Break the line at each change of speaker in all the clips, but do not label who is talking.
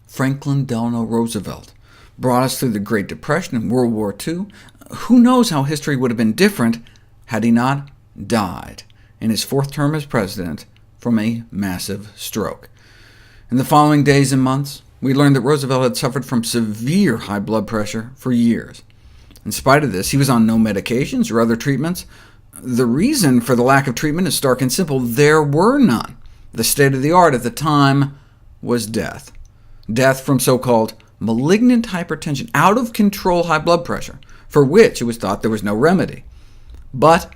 Franklin Delano Roosevelt brought us through the Great Depression and World War II. Who knows how history would have been different had he not died in his fourth term as president from a massive stroke. In the following days and months, we learned that Roosevelt had suffered from severe high blood pressure for years. In spite of this, he was on no medications or other treatments. The reason for the lack of treatment is stark and simple. There were none. The state of the art at the time was death. Death from so-called malignant hypertension, out-of-control high blood pressure, for which it was thought there was no remedy. But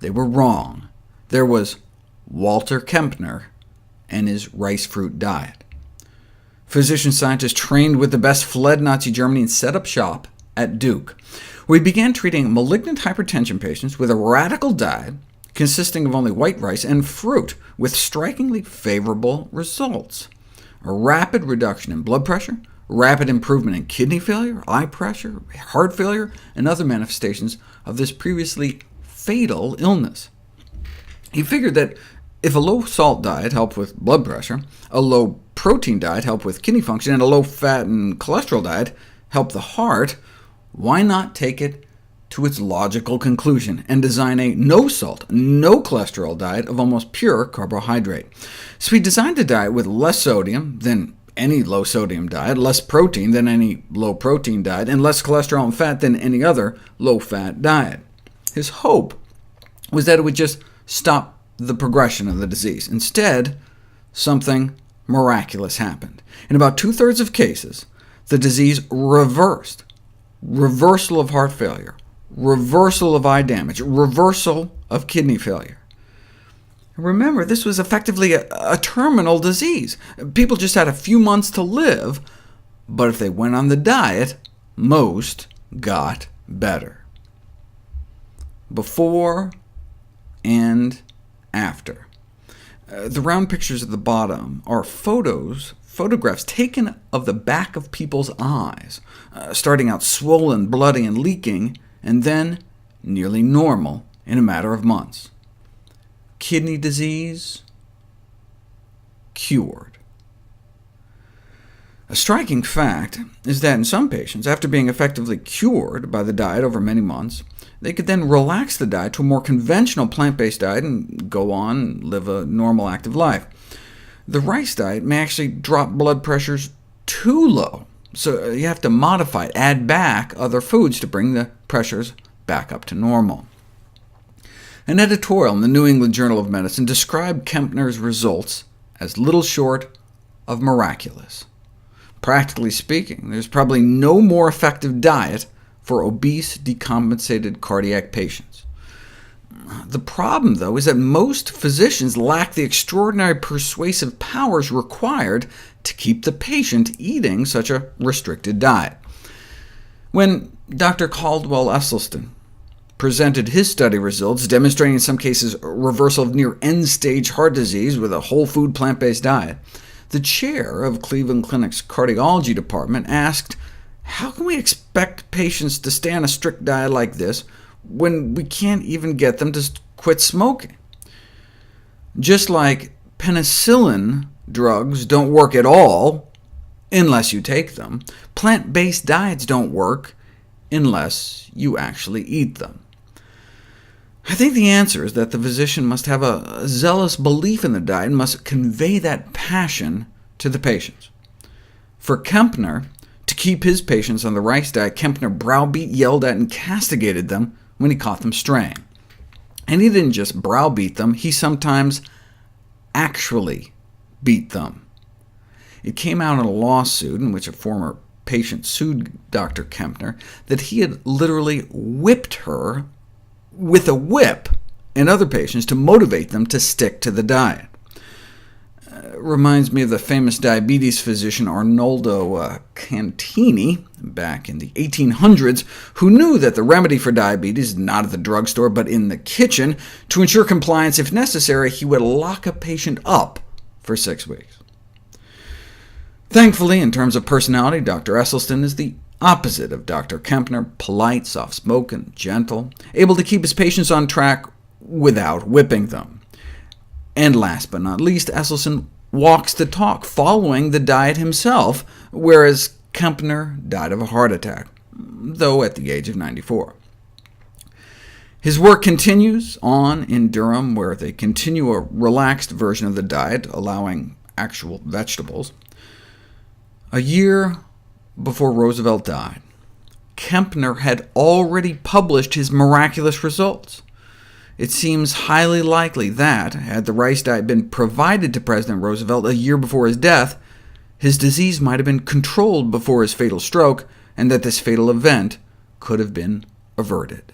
they were wrong. There was Walter Kempner and his rice fruit diet. Physician-scientists trained with the best fled Nazi Germany and set up shop at Duke. We began treating malignant hypertension patients with a radical diet consisting of only white rice and fruit, with strikingly favorable results. A rapid reduction in blood pressure, rapid improvement in kidney failure, eye pressure, heart failure, and other manifestations of this previously fatal illness. He figured that if a low-salt diet helped with blood pressure, a low-protein diet helped with kidney function, and a low-fat and cholesterol diet helped the heart, why not take it to its logical conclusion and design a no-salt, no-cholesterol diet of almost pure carbohydrate? So he designed a diet with less sodium than any low-sodium diet, less protein than any low-protein diet, and less cholesterol and fat than any other low-fat diet. His hope was that it would just stop the progression of the disease. Instead, something miraculous happened. In about two-thirds of cases, the disease reversed. Reversal of heart failure, reversal of eye damage, reversal of kidney failure. Remember, this was effectively a terminal disease. People just had a few months to live, but if they went on the diet, most got better. Before and after. The round pictures at the bottom are photographs taken of the back of people's eyes, starting out swollen, bloody, and leaking, and then nearly normal in a matter of months. Kidney disease cured. A striking fact is that in some patients, after being effectively cured by the diet over many months, they could then relax the diet to a more conventional plant-based diet and go on and live a normal, active life. The rice diet may actually drop blood pressures too low, so you have to modify it, add back other foods to bring the pressures back up to normal. An editorial in the New England Journal of Medicine described Kempner's results as little short of miraculous. Practically speaking, there's probably no more effective diet for obese, decompensated cardiac patients. The problem, though, is that most physicians lack the extraordinary persuasive powers required to keep the patient eating such a restricted diet. When Dr. Caldwell Esselstyn presented his study results, demonstrating in some cases reversal of near end-stage heart disease with a whole-food plant-based diet, the chair of Cleveland Clinic's cardiology department asked, how can we expect patients to stay on a strict diet like this when we can't even get them to quit smoking? Just like penicillin drugs don't work at all unless you take them, plant-based diets don't work unless you actually eat them. I think the answer is that the physician must have a zealous belief in the diet and must convey that passion to the patients. For Kempner to keep his patients on the rice diet, Kempner browbeat, yelled at, and castigated them when he caught them straying. And he didn't just browbeat them, he sometimes actually beat them. It came out in a lawsuit in which a former patient sued Dr. Kempner that he had literally whipped her with a whip and other patients to motivate them to stick to the diet. Reminds me of the famous diabetes physician Arnoldo Cantini, back in the 1800s, who knew that the remedy for diabetes is not at the drugstore, but in the kitchen. To ensure compliance, if necessary, he would lock a patient up for 6 weeks. Thankfully, in terms of personality, Dr. Esselstyn is the opposite of Dr. Kempner, polite, soft-spoken, gentle, able to keep his patients on track without whipping them. And last but not least, Esselstyn walks the talk, following the diet himself, whereas Kempner died of a heart attack, though at the age of 94. His work continues on in Durham, where they continue a relaxed version of the diet, allowing actual vegetables. A year before Roosevelt died, Kempner had already published his miraculous results. It seems highly likely that, had the rice diet been provided to President Roosevelt a year before his death, his disease might have been controlled before his fatal stroke, and that this fatal event could have been averted.